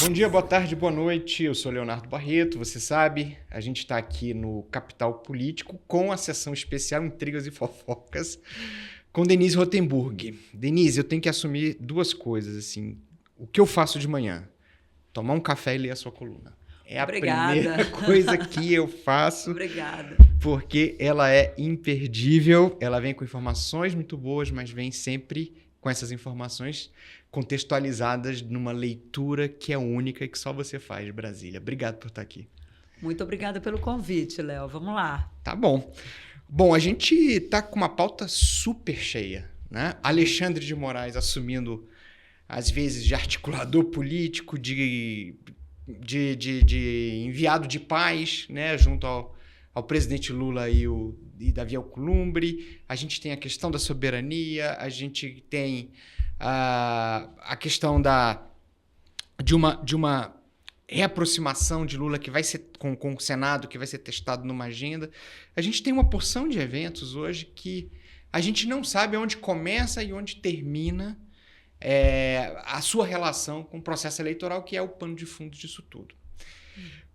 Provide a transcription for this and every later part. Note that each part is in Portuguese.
Bom dia, boa tarde, boa noite. Eu sou Leonardo Barreto, você sabe, a gente está aqui no Capital Político com a sessão especial Intrigas e Fofocas com Denise Rotenburg. Denise, eu tenho que assumir duas coisas, assim. O que eu faço de manhã? Tomar um café e ler a sua coluna. É a Obrigada. primeira coisa que eu faço. Obrigada. Porque ela é imperdível, ela vem com informações muito boas, mas vem sempre com essas informações contextualizadas numa leitura que é única e que só você faz de Brasília. Obrigado por estar aqui. Muito obrigada pelo convite, Léo. Vamos lá. Tá bom. Bom, a gente está com uma pauta super cheia, né? Alexandre de Moraes assumindo, às vezes, de articulador político, de enviado de paz, né? Junto ao presidente Lula e Davi Alcolumbre. A gente tem a questão da soberania, a gente tem a questão de uma reaproximação de Lula que vai ser com o Senado, que vai ser testado numa agenda. A gente tem uma porção de eventos hoje que a gente não sabe onde começa e onde termina a sua relação com o processo eleitoral, que é o pano de fundo disso tudo.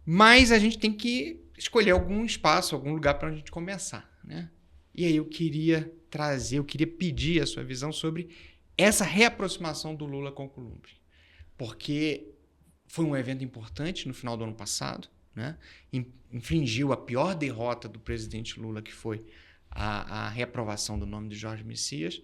Mas a gente tem que escolher algum espaço, algum lugar para a gente começar, né? E aí eu queria pedir a sua visão sobre essa reaproximação do Lula com o Alcolumbre. Porque foi um evento importante no final do ano passado, né? Infligiu a pior derrota do presidente Lula, que foi a reaprovação do nome de Jorge Messias,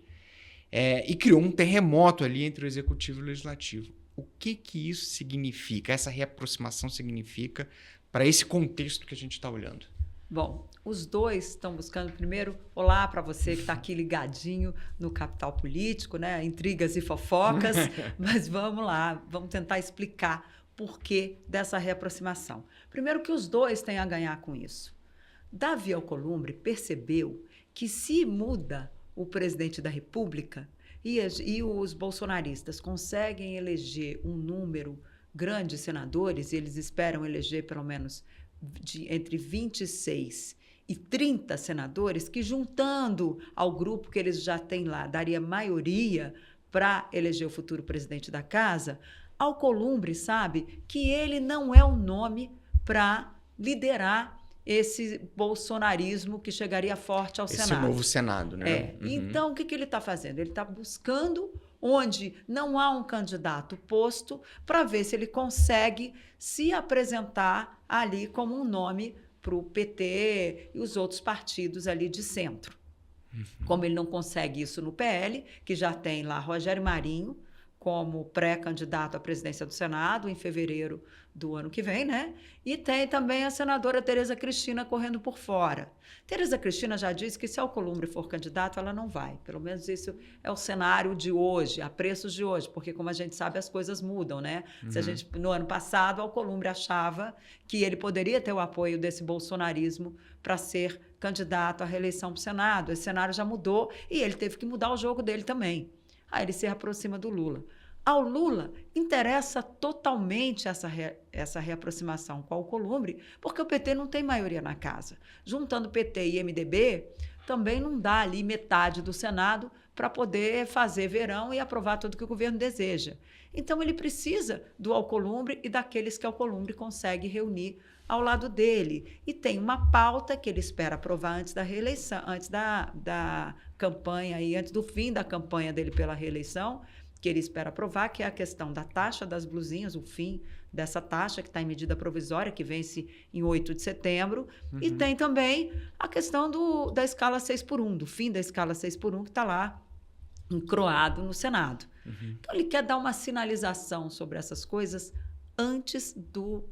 e criou um terremoto ali entre o Executivo e o Legislativo. O que isso significa, essa reaproximação significa para esse contexto que a gente está olhando? Bom, os dois estão buscando, primeiro, olá para você que está aqui ligadinho no Capital Político, né? Intrigas e fofocas, mas vamos lá, vamos tentar explicar por que dessa reaproximação. Primeiro que os dois têm a ganhar com isso. Davi Alcolumbre percebeu que se muda o presidente da República e os bolsonaristas conseguem eleger um número grande de senadores, e eles esperam eleger pelo menos entre 26 e 30 senadores, que juntando ao grupo que eles já têm lá, daria maioria para eleger o futuro presidente da casa. Alcolumbre sabe que ele não é o nome para liderar esse bolsonarismo que chegaria forte ao Senado. Esse novo Senado, né? Então, o que ele está fazendo? Ele está buscando onde não há um candidato posto para ver se ele consegue se apresentar ali como um nome para o PT e os outros partidos ali de centro. Como ele não consegue isso no PL, que já tem lá Rogério Marinho como pré-candidato à presidência do Senado em fevereiro do ano que vem, né? E tem também a senadora Tereza Cristina correndo por fora. Tereza Cristina já disse que se Alcolumbre for candidato, ela não vai. Pelo menos isso é o cenário de hoje, a preços de hoje, porque, como a gente sabe, as coisas mudam, né? Se a gente, no ano passado, Alcolumbre achava que ele poderia ter o apoio desse bolsonarismo para ser candidato à reeleição para o Senado. Esse cenário já mudou e ele teve que mudar o jogo dele também. Aí ele se aproxima do Lula. Ao Lula interessa totalmente essa reaproximação com o Alcolumbre, porque o PT não tem maioria na casa. Juntando PT e MDB, também não dá ali metade do Senado para poder fazer verão e aprovar tudo que o governo deseja. Então, ele precisa do Alcolumbre e daqueles que o Alcolumbre consegue reunir ao lado dele. E tem uma pauta que ele espera aprovar antes da reeleição, antes da campanha, e antes do fim da campanha dele pela reeleição, que ele espera aprovar, que é a questão da taxa das blusinhas, o fim dessa taxa que está em medida provisória, que vence em 8 de setembro. E tem também a questão da escala 6x1, do fim da escala 6x1, que está lá encroado no Senado. Então, ele quer dar uma sinalização sobre essas coisas antes do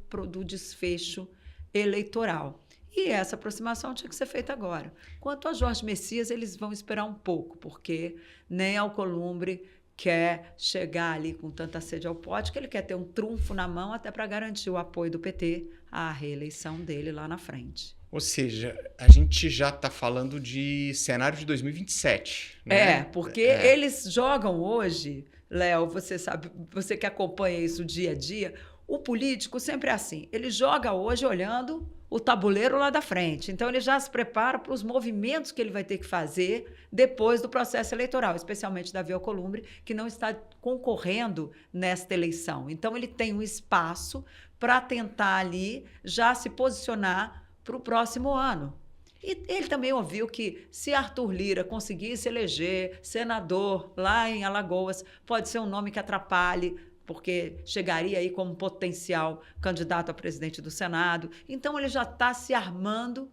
desfecho eleitoral. E essa aproximação tinha que ser feita agora. Quanto a Jorge Messias, eles vão esperar um pouco, porque nem Alcolumbre quer chegar ali com tanta sede ao pote, que ele quer ter um trunfo na mão até para garantir o apoio do PT à reeleição dele lá na frente. Ou seja, a gente já está falando de cenário de 2027, né? Porque eles jogam hoje, Léo, você sabe, você que acompanha isso dia a dia, o político sempre é assim, ele joga hoje olhando o tabuleiro lá da frente. Então, ele já se prepara para os movimentos que ele vai ter que fazer depois do processo eleitoral, especialmente Davi Alcolumbre, que não está concorrendo nesta eleição. Então, ele tem um espaço para tentar ali já se posicionar para o próximo ano. E ele também ouviu que, se Arthur Lira conseguisse eleger senador lá em Alagoas, pode ser um nome que atrapalhe, porque chegaria aí como potencial candidato a presidente do Senado. Então, ele já está se armando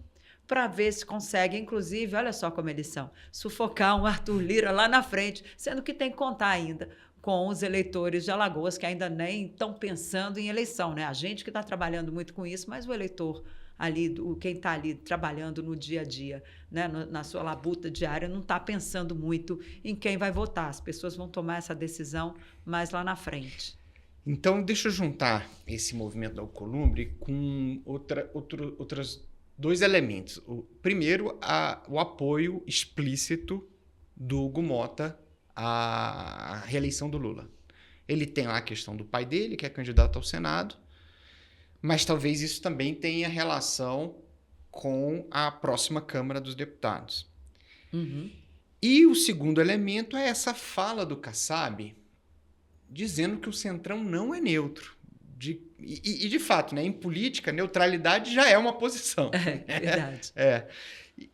para ver se consegue, inclusive, olha só como eles são, sufocar um Arthur Lira lá na frente, sendo que tem que contar ainda com os eleitores de Alagoas, que ainda nem estão pensando em eleição, né? A gente que está trabalhando muito com isso, mas o eleitor ali, quem está ali trabalhando no dia a dia, né, na sua labuta diária, não está pensando muito em quem vai votar. As pessoas vão tomar essa decisão mais lá na frente. Então, deixa eu juntar esse movimento da Alcolumbre com outros dois elementos. O primeiro, o apoio explícito do Hugo Mota à reeleição do Lula. Ele tem lá a questão do pai dele, que é candidato ao Senado, mas talvez isso também tenha relação com a próxima Câmara dos Deputados. Uhum. E o segundo elemento é essa fala do Kassab dizendo que o Centrão não é neutro. E de fato, né, em política, neutralidade já é uma posição. É verdade.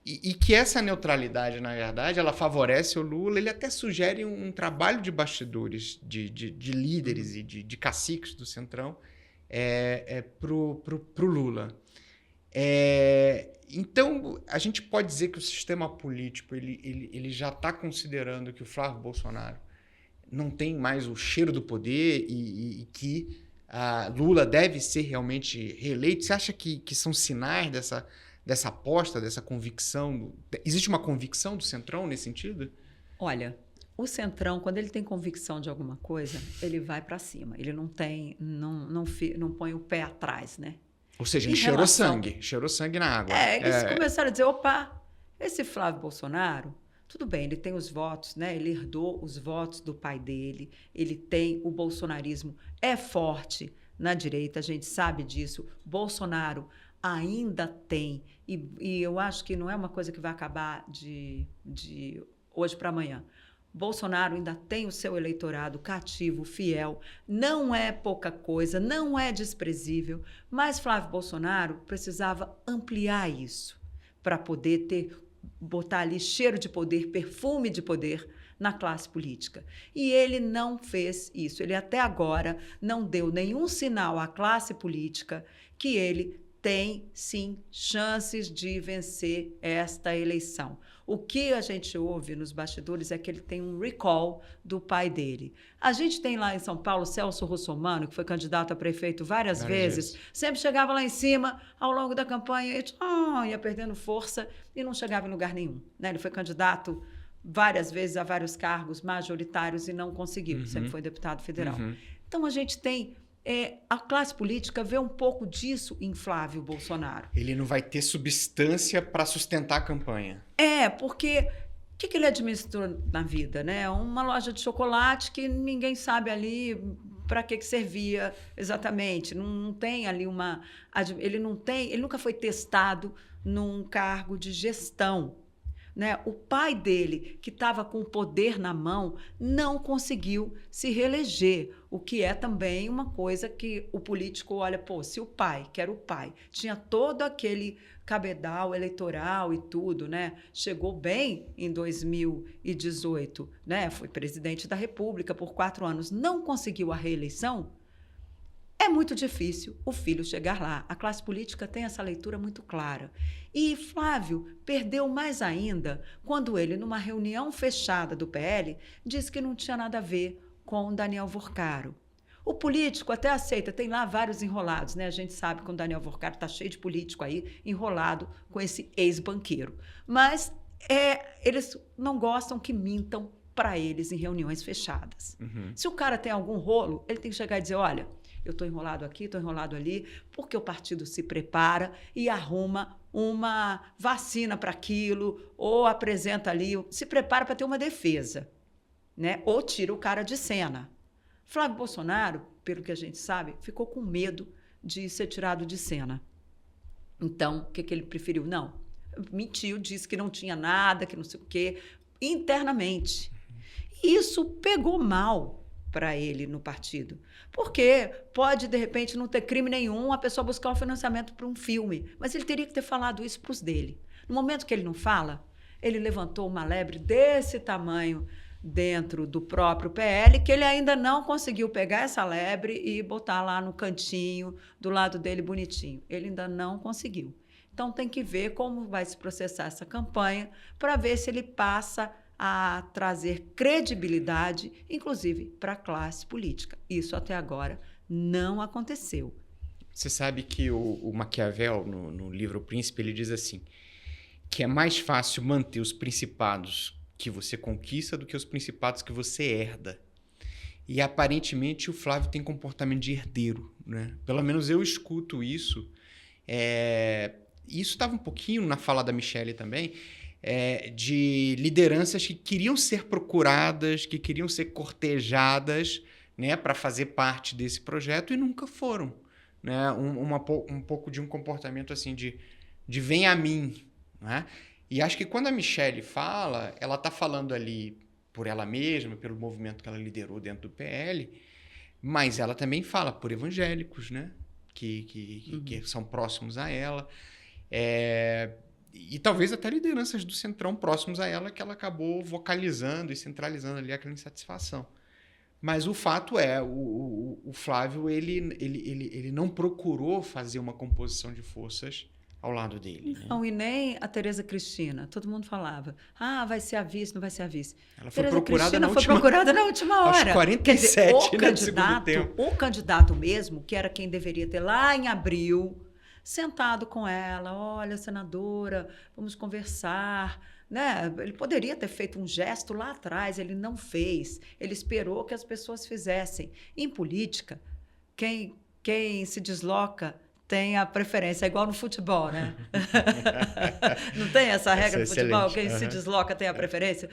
E que essa neutralidade, na verdade, ela favorece o Lula. Ele até sugere um trabalho de bastidores, de líderes e de caciques do Centrão, pro Lula. Então, a gente pode dizer que o sistema político ele já está considerando que o Flávio Bolsonaro não tem mais o cheiro do poder e que Lula deve ser realmente reeleito. Você acha que são sinais dessa aposta, dessa convicção? Existe uma convicção do Centrão nesse sentido? Olha, o Centrão, quando ele tem convicção de alguma coisa, ele vai para cima. Ele não põe o pé atrás, né? Ou seja, ele cheirou sangue na água. Eles começaram a dizer, opa, esse Flávio Bolsonaro, tudo bem, ele tem os votos, né? Ele herdou os votos do pai dele, ele tem o bolsonarismo, é forte na direita, a gente sabe disso. Bolsonaro ainda tem, e eu acho que não é uma coisa que vai acabar de hoje para amanhã. Bolsonaro ainda tem o seu eleitorado cativo, fiel, não é pouca coisa, não é desprezível, mas Flávio Bolsonaro precisava ampliar isso para poder botar ali cheiro de poder, perfume de poder na classe política. E ele não fez isso. Ele até agora não deu nenhum sinal à classe política que ele tem, sim, chances de vencer esta eleição. O que a gente ouve nos bastidores é que ele tem um recall do pai dele. A gente tem lá em São Paulo Celso Russomano, que foi candidato a prefeito várias vezes, sempre chegava lá em cima, ao longo da campanha, ia perdendo força e não chegava em lugar nenhum, né? Ele foi candidato várias vezes a vários cargos majoritários e não conseguiu, sempre foi deputado federal. Então, a gente tem... a classe política vê um pouco disso em Flávio Bolsonaro. Ele não vai ter substância para sustentar a campanha. Porque o que ele administrou na vida, né? Uma loja de chocolate que ninguém sabe ali para que servia exatamente. Não tem ali uma... Ele nunca foi testado num cargo de gestão. Né? O pai dele, que estava com o poder na mão, não conseguiu se reeleger, o que é também uma coisa que o político olha, se o pai, que era o pai, tinha todo aquele cabedal eleitoral e tudo, né? Chegou bem em 2018, né? Foi presidente da República por 4 anos, não conseguiu a reeleição. É muito difícil o filho chegar lá. A classe política tem essa leitura muito clara. E Flávio perdeu mais ainda quando ele, numa reunião fechada do PL, disse que não tinha nada a ver com Daniel Vorcaro. O político até aceita, tem lá vários enrolados, né? A gente sabe que o Daniel Vorcaro está cheio de político aí, enrolado com esse ex-banqueiro. Mas eles não gostam que mintam para eles em reuniões fechadas. Se o cara tem algum rolo, ele tem que chegar e dizer, olha... Eu estou enrolado aqui, estou enrolado ali, porque o partido se prepara e arruma uma vacina para aquilo, ou apresenta ali, se prepara para ter uma defesa, né? Ou tira o cara de cena. Flávio Bolsonaro pelo que a gente sabe, ficou com medo de ser tirado de cena. Então, o que ele preferiu? Não, mentiu, disse que não tinha nada, que não sei o quê, internamente. Isso pegou mal para ele no partido. Porque pode, de repente, não ter crime nenhum a pessoa buscar um financiamento para um filme, mas ele teria que ter falado isso para os dele. No momento que ele não fala, ele levantou uma lebre desse tamanho dentro do próprio PL, que ele ainda não conseguiu pegar essa lebre e botar lá no cantinho, do lado dele, bonitinho. Ele ainda não conseguiu. Então, tem que ver como vai se processar essa campanha para ver se ele passa a trazer credibilidade, inclusive, para a classe política. Isso, até agora, não aconteceu. Você sabe que o Maquiavel, no livro O Príncipe, ele diz assim, que é mais fácil manter os principados que você conquista do que os principados que você herda. E, aparentemente, o Flávio tem comportamento de herdeiro, né? Pelo menos eu escuto isso. Isso estava um pouquinho na fala da Michelle também, de lideranças que queriam ser procuradas, que queriam ser cortejadas, né, para fazer parte desse projeto e nunca foram. Né? Um pouco de um comportamento assim de vem a mim. Né? E acho que quando a Michelle fala, ela está falando ali por ela mesma, pelo movimento que ela liderou dentro do PL, mas ela também fala por evangélicos, né? que são próximos a ela. E talvez até lideranças do Centrão próximos a ela, que ela acabou vocalizando e centralizando ali aquela insatisfação. Mas o fato é, o Flávio ele não procurou fazer uma composição de forças ao lado dele. Não, né? E nem a Tereza Cristina. Todo mundo falava, vai ser a vice, não vai ser a vice. Ela foi procurada na última hora. Aos 47, quer dizer, no segundo tempo. O candidato mesmo, que era quem deveria ter lá em abril, sentado com ela, olha, senadora, vamos conversar, né? Ele poderia ter feito um gesto lá atrás, ele não fez. Ele esperou que as pessoas fizessem. Em política, quem se desloca tem a preferência, é igual no futebol, né? Não tem essa regra no futebol? Quem se desloca tem a preferência?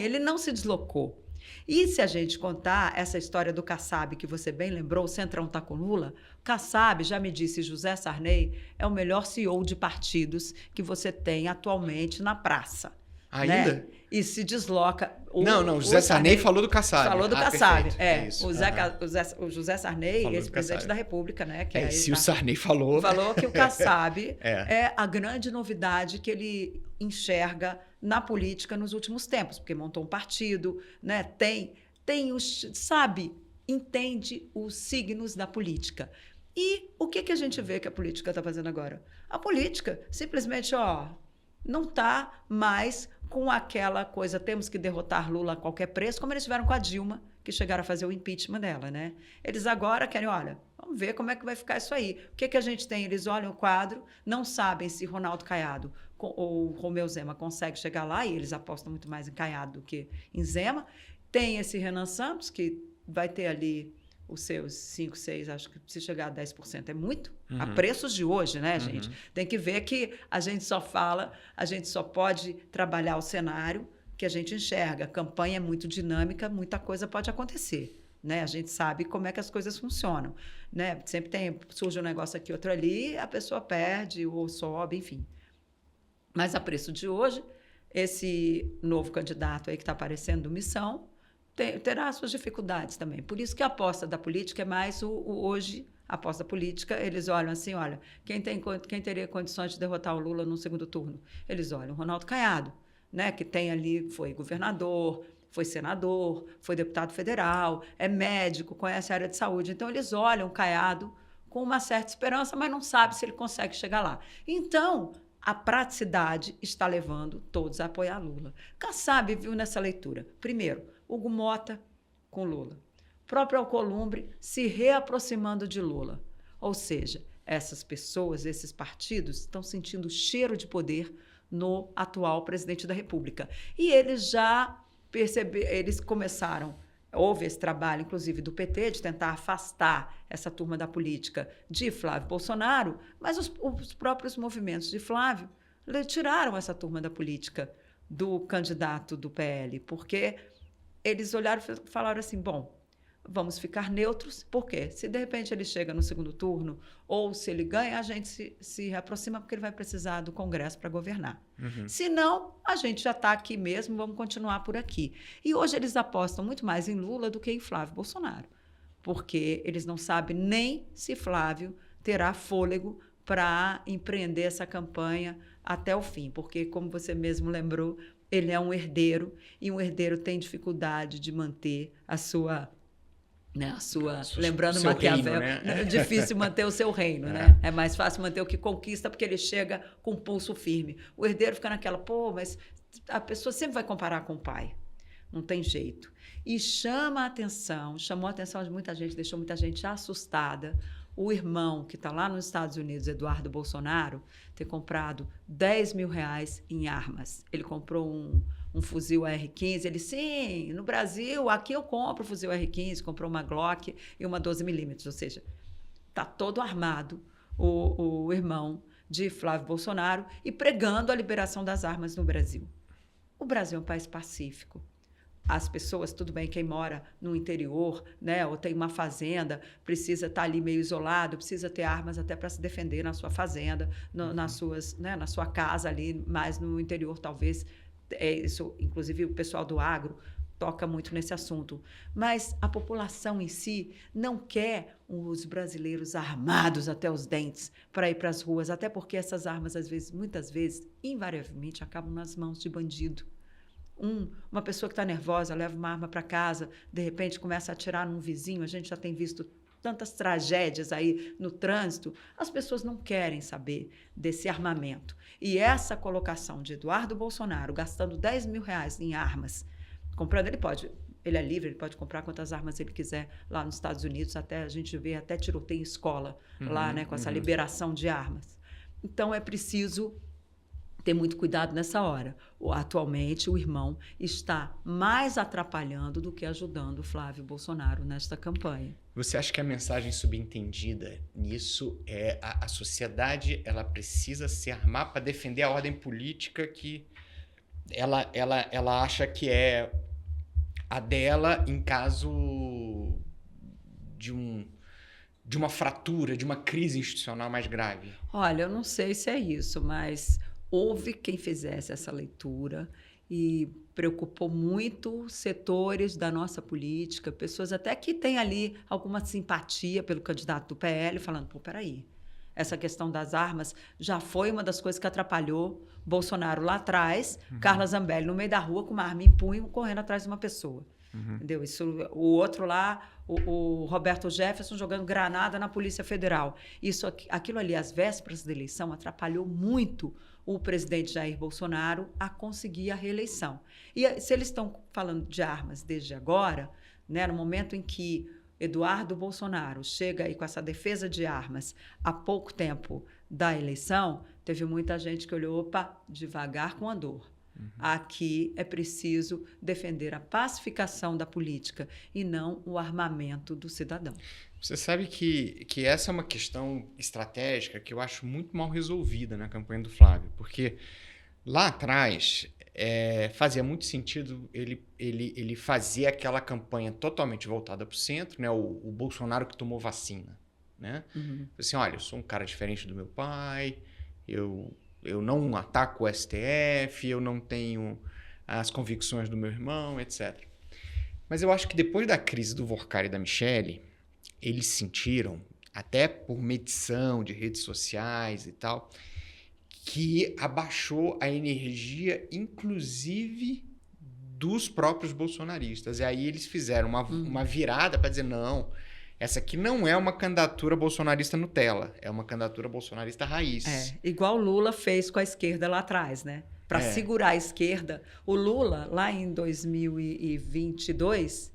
Ele não se deslocou. E se a gente contar essa história do Kassab, que você bem lembrou, o Centrão está com Lula, Kassab, já me disse José Sarney, é o melhor CEO de partidos que você tem atualmente na praça. Ainda? Né? E se desloca... Não, José Sarney falou do Kassab. Falou do Kassab, isso. O José Sarney, ex-presidente da República, né? Que o Sarney falou... Falou que o Kassab é a grande novidade que ele enxerga na política nos últimos tempos, porque montou um partido, né? Entende os signos da política. E o que a gente vê que a política está fazendo agora? A política simplesmente, não está mais com aquela coisa, temos que derrotar Lula a qualquer preço, como eles tiveram com a Dilma, que chegaram a fazer o impeachment dela, né? Eles agora querem, vamos ver como é que vai ficar isso aí. O que a gente tem? Eles olham o quadro, não sabem se Ronaldo Caiado ou Romeu Zema consegue chegar lá, e eles apostam muito mais em Caiado do que em Zema. Tem esse Renan Santos, que vai ter ali os seus 5, 6, acho que se chegar a 10% é muito, a preços de hoje, né, gente? Tem que ver que a gente só pode trabalhar o cenário que a gente enxerga. A campanha é muito dinâmica, muita coisa pode acontecer, né? A gente sabe como é que as coisas funcionam, né? Sempre surge um negócio aqui, outro ali, a pessoa perde ou sobe, enfim. Mas a preço de hoje, esse novo candidato aí que está aparecendo do Missão terá suas dificuldades também. Por isso que a aposta da política é mais hoje, a aposta política, eles olham assim, quem teria condições de derrotar o Lula no segundo turno? Eles olham o Ronaldo Caiado, né, que tem ali, foi governador, foi senador, foi deputado federal, é médico, conhece a área de saúde. Então, eles olham o Caiado com uma certa esperança, mas não sabe se ele consegue chegar lá. Então, a praticidade está levando todos a apoiar Lula. Kassab viu nessa leitura, primeiro, Hugo Mota com Lula. O próprio Alcolumbre se reaproximando de Lula. Ou seja, essas pessoas, esses partidos, estão sentindo cheiro de poder no atual presidente da República. E eles já eles começaram, houve esse trabalho, inclusive, do PT, de tentar afastar essa turma da política de Flávio Bolsonaro, mas os próprios movimentos de Flávio tiraram essa turma da política do candidato do PL, porque eles olharam e falaram assim, vamos ficar neutros, por quê? Se de repente ele chega no segundo turno, ou se ele ganha, a gente se aproxima porque ele vai precisar do Congresso para governar. Se não, a gente já está aqui mesmo, vamos continuar por aqui. E hoje eles apostam muito mais em Lula do que em Flávio Bolsonaro, porque eles não sabem nem se Flávio terá fôlego para empreender essa campanha até o fim, porque, como você mesmo lembrou, ele é um herdeiro, e um herdeiro tem dificuldade de manter a sua... lembrando Maquiavel, reino, né? É difícil manter o seu reino, né? É mais fácil manter o que conquista, porque ele chega com pulso firme. O herdeiro fica naquela, mas a pessoa sempre vai comparar com o pai. Não tem jeito. E chamou a atenção de muita gente, deixou muita gente assustada. O irmão, que está lá nos Estados Unidos, Eduardo Bolsonaro, ter comprado R$10 mil em armas. Ele comprou um fuzil AR-15. Ele, sim, no Brasil, aqui eu compro o fuzil AR-15, comprou uma Glock e uma 12mm. Ou seja, está todo armado o irmão de Flávio Bolsonaro e pregando a liberação das armas no Brasil. O Brasil é um país pacífico. As pessoas, tudo bem, quem mora no interior, né, ou tem uma fazenda, precisa estar ali meio isolado, precisa ter armas até para se defender na sua fazenda, na sua casa ali, mas no interior talvez, isso, inclusive o pessoal do agro toca muito nesse assunto. Mas a população em si não quer os brasileiros armados até os dentes para ir para as ruas, até porque essas armas, muitas vezes, invariavelmente, acabam nas mãos de bandido. Uma pessoa que está nervosa leva uma arma para casa, de repente começa a atirar num vizinho. A gente já tem visto tantas tragédias aí no trânsito. As pessoas não querem saber desse armamento. E essa colocação de Eduardo Bolsonaro gastando R$10 mil em armas, comprando, ele é livre, ele pode comprar quantas armas ele quiser lá nos Estados Unidos, até a gente vê até tiroteio em escola lá, né, com essa liberação de armas. Então é preciso ter muito cuidado nessa hora. Atualmente, o irmão está mais atrapalhando do que ajudando Flávio Bolsonaro nesta campanha. Você acha que a mensagem subentendida nisso é a sociedade, ela precisa se armar para defender a ordem política que ela acha que é a dela em caso de uma fratura, de uma crise institucional mais grave? Olha, eu não sei se é isso, mas houve quem fizesse essa leitura e preocupou muito setores da nossa política, pessoas até que têm ali alguma simpatia pelo candidato do PL, falando, peraí, essa questão das armas já foi uma das coisas que atrapalhou Bolsonaro lá atrás, Carla Zambelli no meio da rua com uma arma em punho, correndo atrás de uma pessoa. Entendeu? Isso, o outro lá, o Roberto Jefferson jogando granada na Polícia Federal. Aquilo ali, às vésperas da eleição, atrapalhou muito o presidente Jair Bolsonaro a conseguir a reeleição. E se eles estão falando de armas desde agora, né, no momento em que Eduardo Bolsonaro chega aí com essa defesa de armas há pouco tempo da eleição, teve muita gente que olhou, devagar com andor. Aqui é preciso defender a pacificação da política e não o armamento do cidadão. Você sabe que essa é uma questão estratégica que eu acho muito mal resolvida na campanha do Flávio, porque lá atrás fazia muito sentido ele fazer aquela campanha totalmente voltada para o centro, né? O Bolsonaro que tomou vacina, né? Assim, olha, eu sou um cara diferente do meu pai, eu não ataco o STF, eu não tenho as convicções do meu irmão, etc. Mas eu acho que depois da crise do Vorkari e da Michelle, eles sentiram, até por medição de redes sociais e tal, que abaixou a energia, inclusive dos próprios bolsonaristas. E aí eles fizeram uma virada para dizer, não, essa aqui não é uma candidatura bolsonarista Nutella, é uma candidatura bolsonarista raiz. Igual o Lula fez com a esquerda lá atrás, né? Para segurar a esquerda. O Lula, lá em 2022,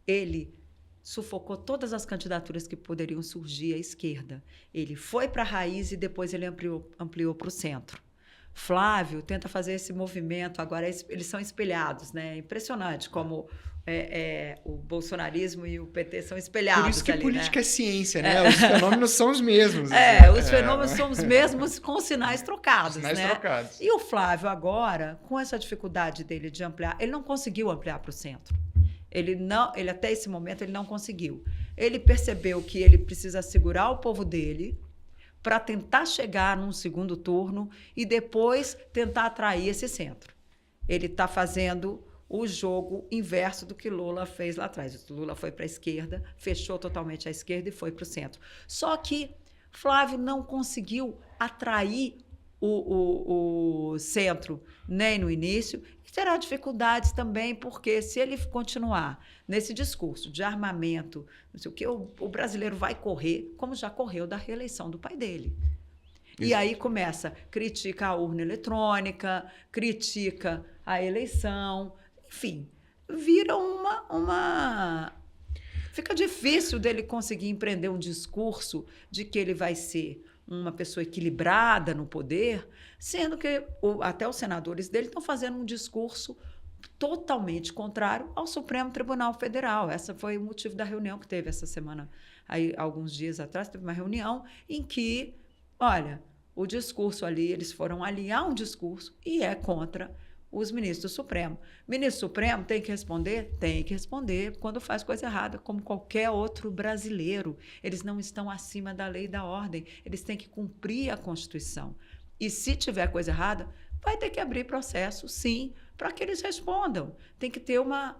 ele sufocou todas as candidaturas que poderiam surgir à esquerda. Ele foi para a raiz e depois ele ampliou para o centro. Flávio tenta fazer esse movimento, agora eles são espelhados, né? É impressionante como o bolsonarismo e o PT são espelhados. Por isso que ali, política né? É ciência, né? Os fenômenos são os mesmos. Os fenômenos são os mesmos com sinais trocados. Trocados. E o Flávio agora, com essa dificuldade dele de ampliar, ele não conseguiu ampliar para o centro. Ele até esse momento ele não conseguiu. Ele percebeu que ele precisa segurar o povo dele para tentar chegar num segundo turno e depois tentar atrair esse centro. Ele está fazendo o jogo inverso do que Lula fez lá atrás. Lula foi para a esquerda, fechou totalmente a esquerda e foi para o centro. Só que Flávio não conseguiu atrair o centro nem no início, e terá dificuldades também, porque se ele continuar nesse discurso de armamento, não sei o que, o brasileiro vai correr, como já correu da reeleição do pai dele. E aí começa, critica a urna eletrônica, critica a eleição, enfim, vira Fica difícil dele conseguir empreender um discurso de que ele vai ser uma pessoa equilibrada no poder, sendo que até os senadores dele estão fazendo um discurso totalmente contrário ao Supremo Tribunal Federal. Esse foi o motivo da reunião que teve essa semana. Aí, alguns dias atrás, teve uma reunião em que, olha, o discurso ali, eles foram alinhar um discurso e é contra os ministros do Supremo. O ministro Supremo tem que responder? Tem que responder quando faz coisa errada, como qualquer outro brasileiro. Eles não estão acima da lei e da ordem. Eles têm que cumprir a Constituição. E se tiver coisa errada, vai ter que abrir processo, sim, para que eles respondam. Tem que ter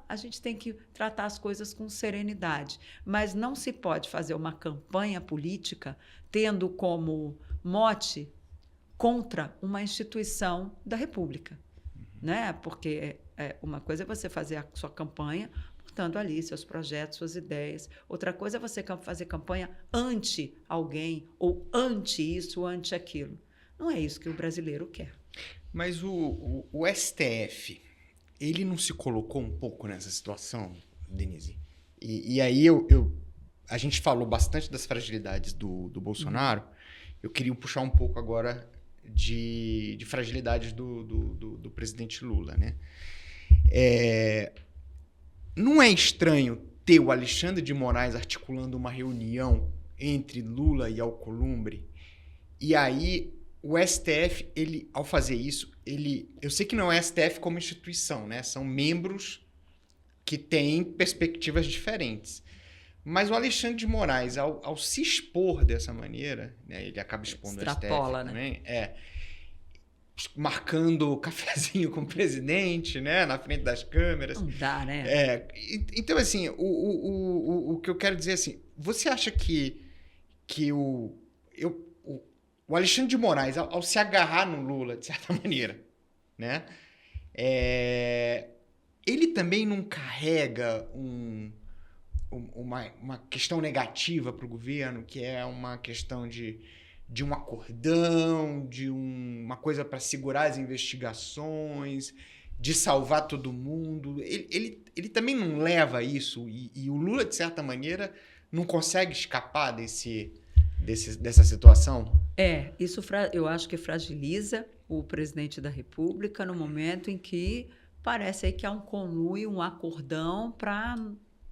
a gente tem que tratar as coisas com serenidade. Mas não se pode fazer uma campanha política tendo como mote contra uma instituição da República. Né? Porque uma coisa é você fazer a sua campanha, portanto, ali, seus projetos, suas ideias. Outra coisa é você fazer campanha anti alguém, ou anti isso, ou anti aquilo. Não é isso que o brasileiro quer. Mas o STF, ele não se colocou um pouco nessa situação, Denise? E aí a gente falou bastante das fragilidades do Bolsonaro. Eu queria puxar um pouco agora de fragilidades do presidente Lula, né? Não é estranho ter o Alexandre de Moraes articulando uma reunião entre Lula e Alcolumbre, e aí o STF, ao fazer isso, eu sei que não é STF como instituição, né? São membros que têm perspectivas diferentes. Mas o Alexandre de Moraes, ao se expor dessa maneira, né, ele acaba expondo o STF também, marcando cafezinho com o presidente, né, na frente das câmeras. Não dá, né? Então, assim, o que eu quero dizer, assim, você acha que o Alexandre de Moraes, ao se agarrar no Lula, de certa maneira, né, ele também não carrega uma questão negativa para o governo, que é uma questão de um acordão, de uma coisa para segurar as investigações, de salvar todo mundo. Ele também não leva isso, e o Lula, de certa maneira, não consegue escapar dessa situação? Isso eu acho que fragiliza o presidente da República no momento em que parece aí que há um conluio, um acordão para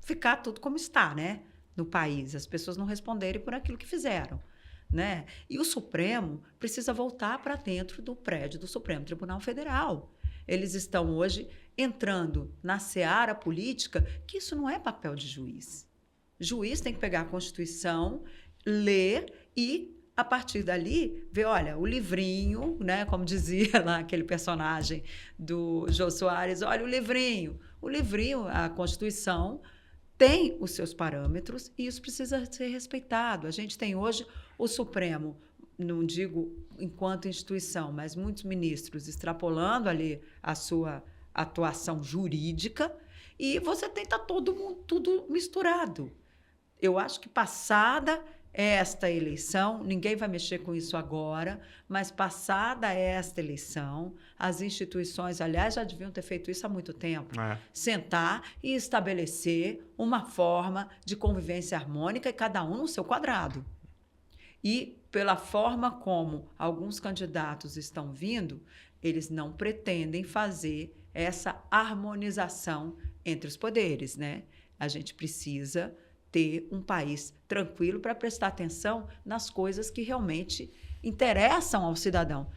ficar tudo como está, né, no país. As pessoas não responderem por aquilo que fizeram, né? E o Supremo precisa voltar para dentro do prédio do Supremo Tribunal Federal. Eles estão hoje entrando na seara política, que isso não é papel de juiz. Juiz tem que pegar a Constituição, ler e, a partir dali, ver, olha, o livrinho, né, como dizia lá aquele personagem do Jô Soares, olha o livrinho, a Constituição tem os seus parâmetros e isso precisa ser respeitado. A gente tem hoje o Supremo, não digo enquanto instituição, mas muitos ministros extrapolando ali a sua atuação jurídica, e você tem todo mundo, tudo misturado. Eu acho que passada esta eleição, ninguém vai mexer com isso agora, mas passada esta eleição, as instituições, aliás, já deviam ter feito isso há muito tempo, sentar e estabelecer uma forma de convivência harmônica e cada um no seu quadrado. E, pela forma como alguns candidatos estão vindo, eles não pretendem fazer essa harmonização entre os poderes, né? A gente precisa ter um país tranquilo para prestar atenção nas coisas que realmente interessam ao cidadão.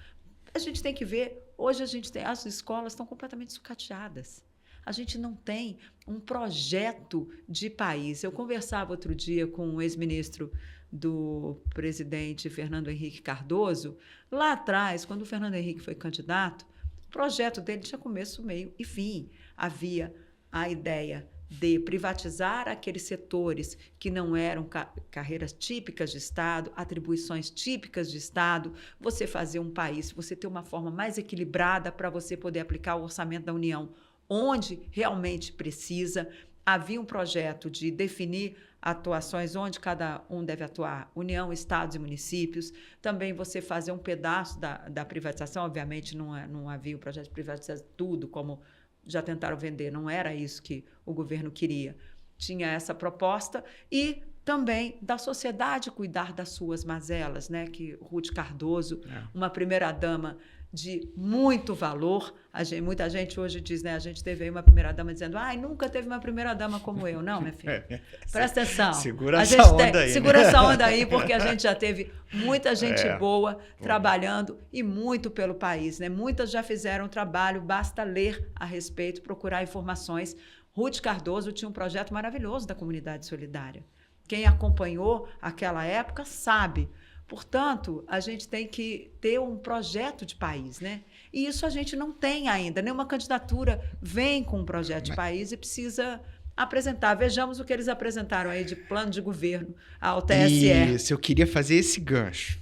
A gente tem que ver, hoje as escolas estão completamente sucateadas. A gente não tem um projeto de país. Eu conversava outro dia com um ex-ministro do presidente Fernando Henrique Cardoso. Lá atrás, quando o Fernando Henrique foi candidato, o projeto dele tinha começo, meio e fim. Havia a ideia de privatizar aqueles setores que não eram carreiras típicas de Estado, atribuições típicas de Estado, você fazer um país, você ter uma forma mais equilibrada para você poder aplicar o orçamento da União onde realmente precisa. Havia um projeto de definir atuações onde cada um deve atuar, União, Estados e municípios. Também você fazer um pedaço da privatização, obviamente não havia o projeto de privatizar tudo, como já tentaram vender, não era isso que o governo queria. Tinha essa proposta e também da sociedade cuidar das suas mazelas, né? Que Ruth Cardoso, uma primeira-dama de muito valor. Muita gente hoje diz, né? A gente teve aí uma primeira-dama dizendo, nunca teve uma primeira-dama como eu. Não, minha filha, presta atenção. Segura essa onda aí. Segura essa onda aí, porque a gente já teve muita gente boa trabalhando e muito pelo país, né? Muitas já fizeram trabalho, basta ler a respeito, procurar informações. Ruth Cardoso tinha um projeto maravilhoso da Comunidade Solidária. Quem acompanhou aquela época sabe. Portanto, a gente tem que ter um projeto de país, né? E isso a gente não tem ainda. Nenhuma candidatura vem com um projeto de país e precisa apresentar. Vejamos o que eles apresentaram aí de plano de governo ao TSE. Isso, eu queria fazer esse gancho.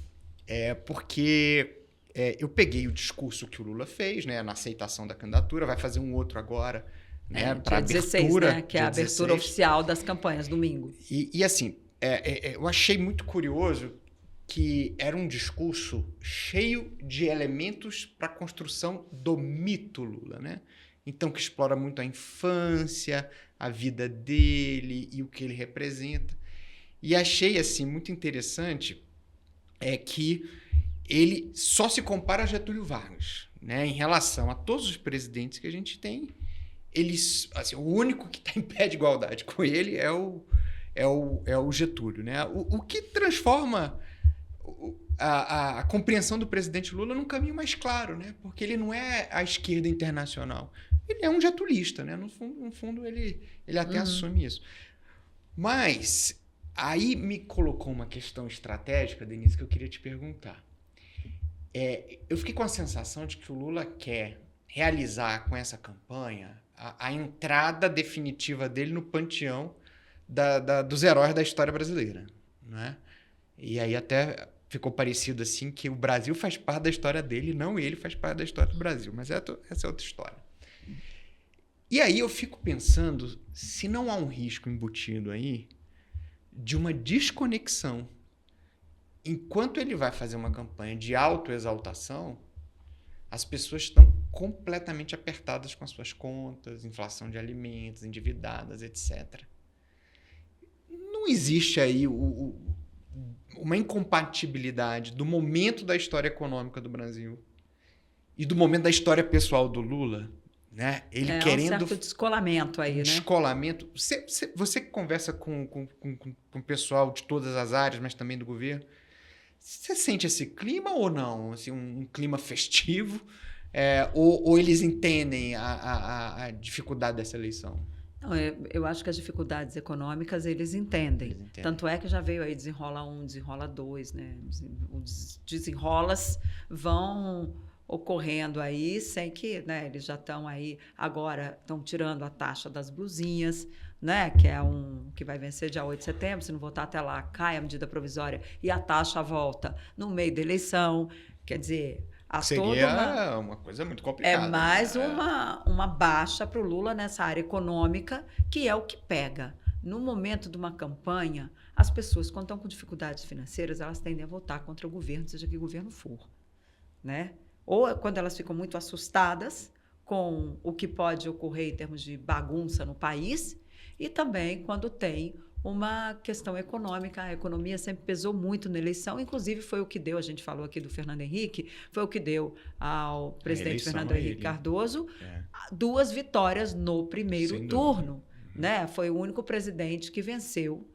Porque eu peguei o discurso que o Lula fez, né, na aceitação da candidatura, vai fazer um outro agora, né, para a abertura. 16, né, que é a abertura oficial das campanhas, domingo. E assim, eu achei muito curioso que era um discurso cheio de elementos para a construção do mito Lula, né? Então, que explora muito a infância, a vida dele e o que ele representa. E achei, assim, muito interessante que ele só se compara a Getúlio Vargas, né? Em relação a todos os presidentes que a gente tem, assim, o único que está em pé de igualdade com ele é o Getúlio, né? O que transforma a compreensão do presidente Lula num caminho mais claro, né? Porque ele não é a esquerda internacional. Ele é um getulista, né? No fundo ele até assume isso. Mas aí me colocou uma questão estratégica, Denise, que eu queria te perguntar. Eu fiquei com a sensação de que o Lula quer realizar com essa campanha a entrada definitiva dele no panteão dos heróis da história brasileira, né? E aí até ficou parecido assim que o Brasil faz parte da história dele, não ele faz parte da história do Brasil. Mas essa é outra história. E aí eu fico pensando se não há um risco embutido aí de uma desconexão. Enquanto ele vai fazer uma campanha de autoexaltação, as pessoas estão completamente apertadas com as suas contas, inflação de alimentos, endividadas, etc. Não existe aí uma incompatibilidade do momento da história econômica do Brasil e do momento da história pessoal do Lula, né? Ele querendo um certo descolamento aí, né? Descolamento. Você que conversa com o pessoal de todas as áreas, mas também do governo, você sente esse clima ou não? Assim, um clima festivo? Ou eles entendem a dificuldade dessa eleição? Não, eu acho que as dificuldades econômicas eles entendem. Tanto é que já veio aí desenrola 1, desenrola 2, né? Os desenrolas vão ocorrendo aí sem que, né, eles já estão aí agora estão tirando a taxa das blusinhas, né, que é que vai vencer dia 8 de setembro, se não votar até lá, cai a medida provisória e a taxa volta no meio da eleição, quer dizer, seria uma coisa muito complicada. É mais uma baixa para o Lula nessa área econômica, que é o que pega. No momento de uma campanha, as pessoas, quando estão com dificuldades financeiras, elas tendem a votar contra o governo, seja que governo for, né? Ou quando elas ficam muito assustadas com o que pode ocorrer em termos de bagunça no país, e também quando tem uma questão econômica. A economia sempre pesou muito na eleição, inclusive foi o que deu, a gente falou aqui do Fernando Henrique, foi o que deu ao presidente Fernando Henrique Cardoso 2 vitórias no primeiro turno, né? Foi o único presidente que venceu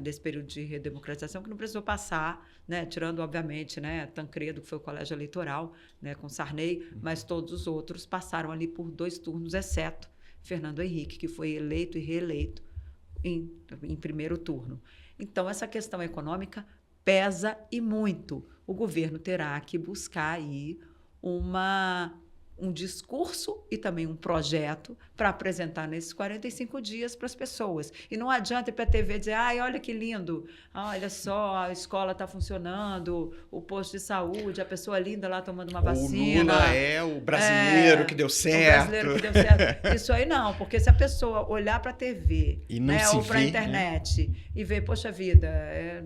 desse período de redemocratização, que não precisou passar, né, tirando, obviamente, né, Tancredo, que foi o colégio eleitoral, né, com Sarney, mas todos os outros passaram ali por 2 turnos, exceto Fernando Henrique, que foi eleito e reeleito em primeiro turno. Então, essa questão econômica pesa e muito. O governo terá que buscar aí um discurso e também um projeto para apresentar nesses 45 dias para as pessoas. E não adianta ir para a TV dizer, ai, olha que lindo, olha só, a escola está funcionando, o posto de saúde, a pessoa linda lá tomando uma vacina. O Lula é o brasileiro que deu certo. O brasileiro que deu certo. Isso aí não, porque se a pessoa olhar para a TV e não se ou para a internet e ver, poxa vida,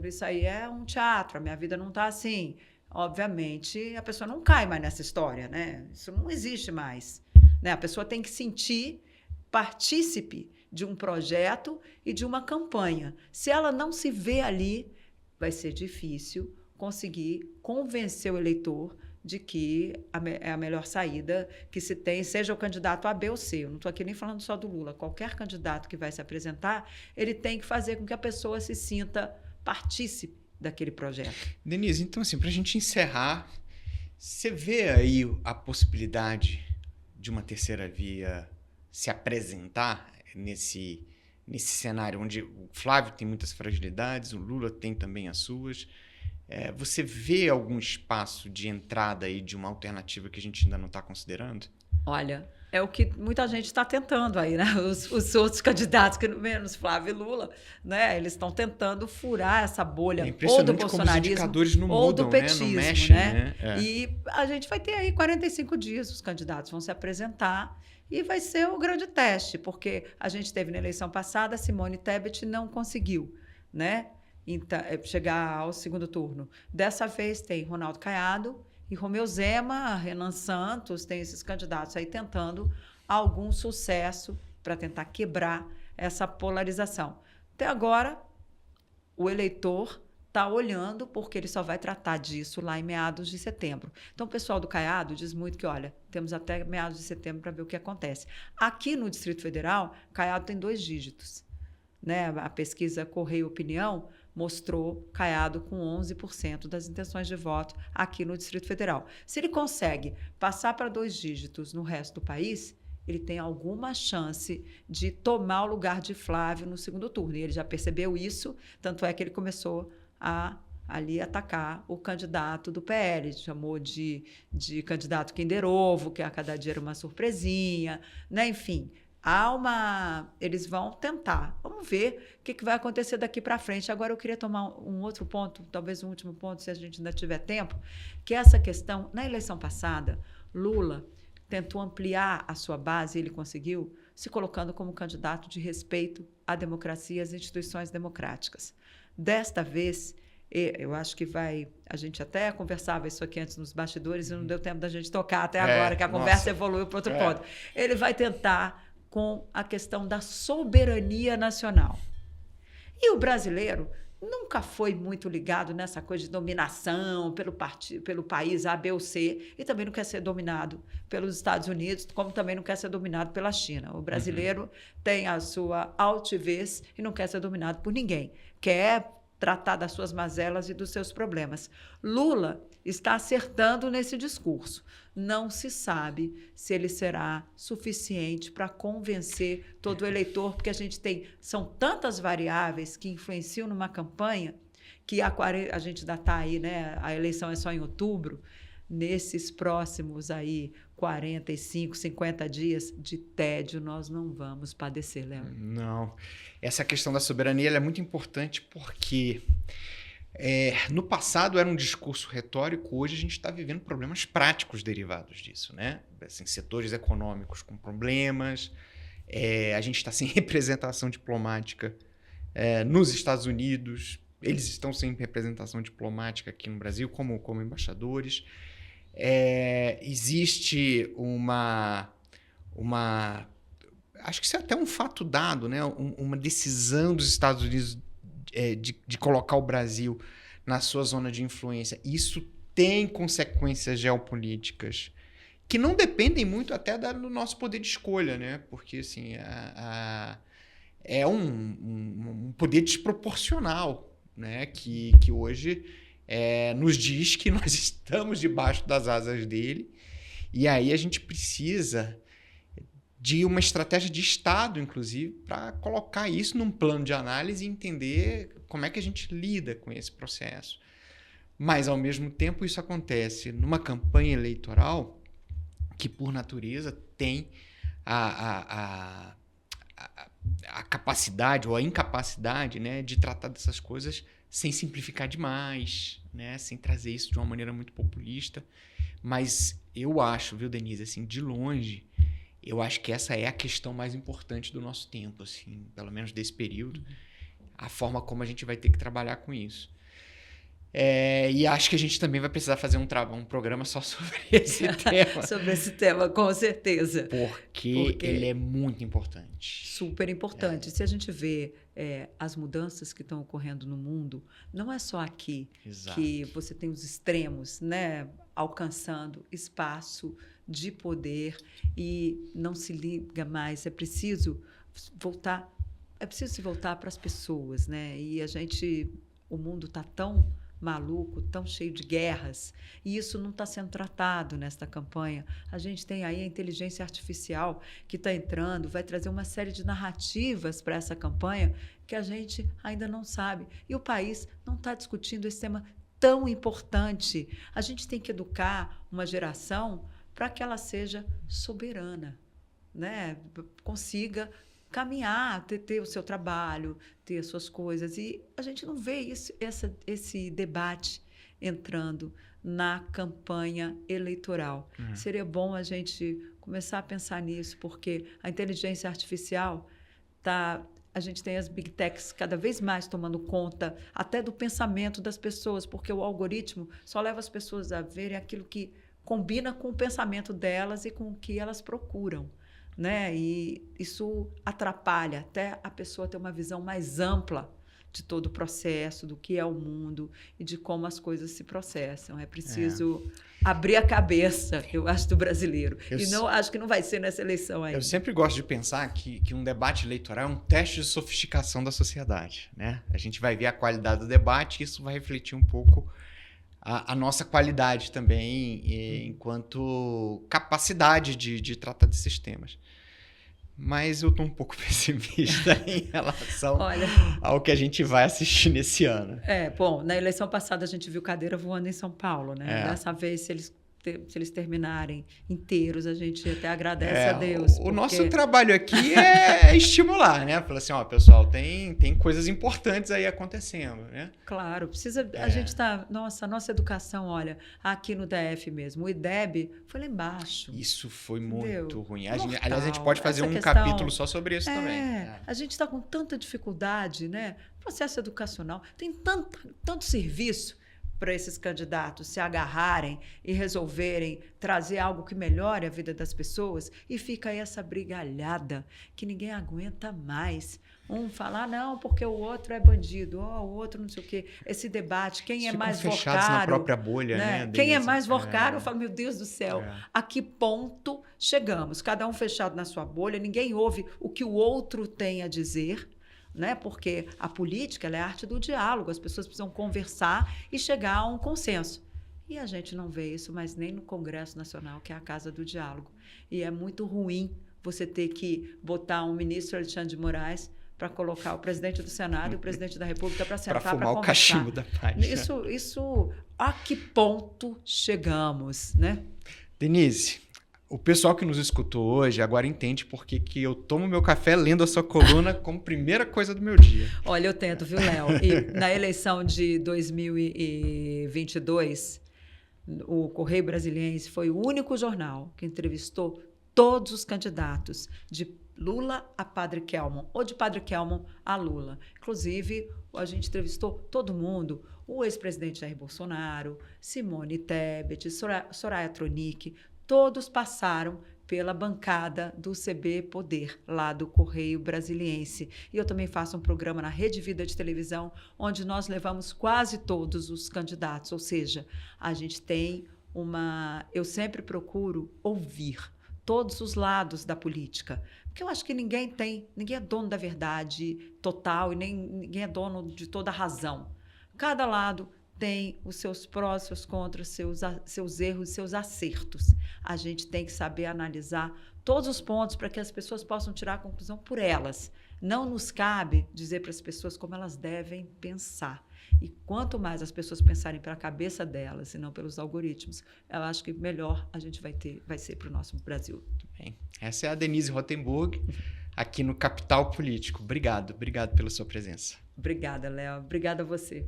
isso aí é um teatro, a minha vida não está assim. Obviamente, a pessoa não cai mais nessa história, né? Isso não existe mais, né? A pessoa tem que sentir partícipe de um projeto e de uma campanha. Se ela não se vê ali, vai ser difícil conseguir convencer o eleitor de que é a melhor saída que se tem, seja o candidato A, B ou C. Eu não estou aqui nem falando só do Lula. Qualquer candidato que vai se apresentar, ele tem que fazer com que a pessoa se sinta partícipe daquele projeto. Denise, então assim, para a gente encerrar, você vê aí a possibilidade de uma terceira via se apresentar nesse cenário onde o Flávio tem muitas fragilidades, o Lula tem também as suas. Você vê algum espaço de entrada aí de uma alternativa que a gente ainda não está considerando? Olha, é o que muita gente está tentando aí, né? Os outros candidatos, que menos Flávio e Lula, né? Eles estão tentando furar essa bolha ou do bolsonarismo ou do petismo, né? Não mexem, né? E a gente vai ter aí 45 dias, os candidatos vão se apresentar e vai ser o grande teste, porque a gente teve na eleição passada, Simone Tebet não conseguiu, né? Então, chegar ao segundo turno. Dessa vez tem Ronaldo Caiado e Romeu Zema, Renan Santos, tem esses candidatos aí tentando algum sucesso para tentar quebrar essa polarização. Até agora, o eleitor está olhando porque ele só vai tratar disso lá em meados de setembro. Então, o pessoal do Caiado diz muito que, olha, temos até meados de setembro para ver o que acontece. Aqui no Distrito Federal, Caiado tem 2 dígitos, né? A pesquisa Correio Opinião mostrou Caiado com 11% das intenções de voto aqui no Distrito Federal. Se ele consegue passar para 2 dígitos no resto do país, ele tem alguma chance de tomar o lugar de Flávio no segundo turno. E ele já percebeu isso, tanto é que ele começou a ali atacar o candidato do PL, chamou de candidato Kinder Ovo, que a cada dia era uma surpresinha, né? Enfim, eles vão tentar. Vamos ver o que vai acontecer daqui para frente. Agora, eu queria tomar um outro ponto, talvez um último ponto, se a gente ainda tiver tempo, que é essa questão. Na eleição passada, Lula tentou ampliar a sua base, ele conseguiu, se colocando como candidato de respeito à democracia e às instituições democráticas. Desta vez, eu acho que a gente até conversava isso aqui antes nos bastidores e não deu tempo da gente tocar até agora, que a conversa evoluiu para outro ponto. Ele vai tentar com a questão da soberania nacional. E o brasileiro nunca foi muito ligado nessa coisa de dominação pelo país A, B ou C, e também não quer ser dominado pelos Estados Unidos, como também não quer ser dominado pela China. O brasileiro tem a sua altivez e não quer ser dominado por ninguém. Quer tratar das suas mazelas e dos seus problemas. Lula está acertando nesse discurso. Não se sabe se ele será suficiente para convencer todo o eleitor, porque são tantas variáveis que influenciam numa campanha que a gente ainda está aí, né? A eleição é só em outubro. Nesses próximos aí 45, 50 dias de tédio, nós não vamos padecer, Léo. Não. Essa questão da soberania ela é muito importante porque no passado era um discurso retórico, hoje a gente está vivendo problemas práticos derivados disso, né? Assim, setores econômicos com problemas, a gente está sem representação diplomática nos Estados Unidos, eles estão sem representação diplomática aqui no Brasil como embaixadores. Existe acho que isso é até um fato dado, né? Uma decisão dos Estados Unidos de colocar o Brasil na sua zona de influência. Isso tem consequências geopolíticas que não dependem muito até do nosso poder de escolha, né? Porque assim, é um poder desproporcional, né? Que hoje nos diz que nós estamos debaixo das asas dele, e aí a gente precisa de uma estratégia de Estado, inclusive, para colocar isso num plano de análise e entender como é que a gente lida com esse processo. Mas, ao mesmo tempo, isso acontece numa campanha eleitoral que, por natureza, tem a capacidade ou a incapacidade, né, de tratar dessas coisas sem simplificar demais, né, sem trazer isso de uma maneira muito populista. Mas eu acho, viu, Denise, assim, de longe, eu acho que essa é a questão mais importante do nosso tempo, assim, pelo menos desse período, a forma como a gente vai ter que trabalhar com isso. E acho que a gente também vai precisar fazer um programa só sobre esse tema. Sobre esse tema, com certeza. Porque ele é muito importante. Super importante. Se a gente vê as mudanças que estão ocorrendo no mundo, não é só aqui que você tem os extremos, né, alcançando espaço de poder e não se liga mais. É preciso se voltar para as pessoas, né? E o mundo está tão maluco, tão cheio de guerras, e isso não está sendo tratado nesta campanha. A gente tem aí a inteligência artificial que está entrando, vai trazer uma série de narrativas para essa campanha que a gente ainda não sabe. E o país não está discutindo esse tema tão importante. A gente tem que educar uma geração para que ela seja soberana, né? Consiga caminhar, ter o seu trabalho, ter as suas coisas. E a gente não vê esse debate entrando na campanha eleitoral. Seria bom a gente começar a pensar nisso, porque a inteligência artificial a gente tem as big techs cada vez mais tomando conta até do pensamento das pessoas, porque o algoritmo só leva as pessoas a verem aquilo que combina com o pensamento delas e com o que elas procuram, né? E isso atrapalha até a pessoa ter uma visão mais ampla de todo o processo, do que é o mundo e de como as coisas se processam. É preciso abrir a cabeça, eu acho, do brasileiro. Acho que não vai ser nessa eleição ainda. Eu sempre gosto de pensar que um debate eleitoral é um teste de sofisticação da sociedade, né? A gente vai ver a qualidade do debate e isso vai refletir um pouco a nossa qualidade também, enquanto capacidade de tratar desses temas. Mas eu estou um pouco pessimista em relação ao que a gente vai assistir nesse ano. Bom, na eleição passada a gente viu cadeira voando em São Paulo, né? Dessa vez, se eles terminarem inteiros, a gente até agradece a Deus. O nosso trabalho aqui é estimular, né? Falar assim, pessoal, tem coisas importantes aí acontecendo, né? Claro, precisa. A gente está. A nossa educação, olha, aqui no DF mesmo, o IDEB foi lá embaixo. Isso foi muito ruim. Mortal. Aliás, a gente pode fazer capítulo só sobre isso também. A gente está com tanta dificuldade, né? Processo educacional, tem tanto serviço para esses candidatos se agarrarem e resolverem trazer algo que melhore a vida das pessoas, e fica aí essa brigalhada que ninguém aguenta mais. Um fala, não, porque o outro é bandido, o outro não sei o quê. Esse debate, quem é mais fechados na própria bolha, né? Quem é mais vocário, eu falo, meu Deus do céu, a que ponto chegamos? Cada um fechado na sua bolha, ninguém ouve o que o outro tem a dizer, né? Porque a política ela é a arte do diálogo, as pessoas precisam conversar e chegar a um consenso. E a gente não vê isso mais nem no Congresso Nacional, que é a casa do diálogo. E é muito ruim você ter que botar um ministro Alexandre de Moraes para colocar o presidente do Senado e o presidente da República para sentar para conversar. Para fumar o cachimbo da página. Isso, a que ponto chegamos, né? Denise, o pessoal que nos escutou hoje agora entende por que eu tomo meu café lendo a sua coluna como primeira coisa do meu dia. Olha, eu tento, viu, Léo? E na eleição de 2022, o Correio Brasiliense foi o único jornal que entrevistou todos os candidatos, de Lula a Padre Kelmon, ou de Padre Kelmon a Lula. Inclusive, a gente entrevistou todo mundo, o ex-presidente Jair Bolsonaro, Simone Tebet, Soraya Tronic, todos passaram pela bancada do CB Poder, lá do Correio Brasiliense. E eu também faço um programa na Rede Vida de televisão, onde nós levamos quase todos os candidatos. Ou seja, a gente tem eu sempre procuro ouvir todos os lados da política. Porque eu acho que ninguém é dono da verdade total e nem ninguém é dono de toda a razão. Cada lado tem os seus prós, seus contras, seus erros, seus acertos. A gente tem que saber analisar todos os pontos para que as pessoas possam tirar a conclusão por elas. Não nos cabe dizer para as pessoas como elas devem pensar. E quanto mais as pessoas pensarem para a cabeça delas e não pelos algoritmos, eu acho que melhor a gente vai ser para o nosso Brasil. Bem, essa é a Denise Rotenburg, aqui no Capital Político. Obrigado pela sua presença. Obrigada, Léo. Obrigada a você.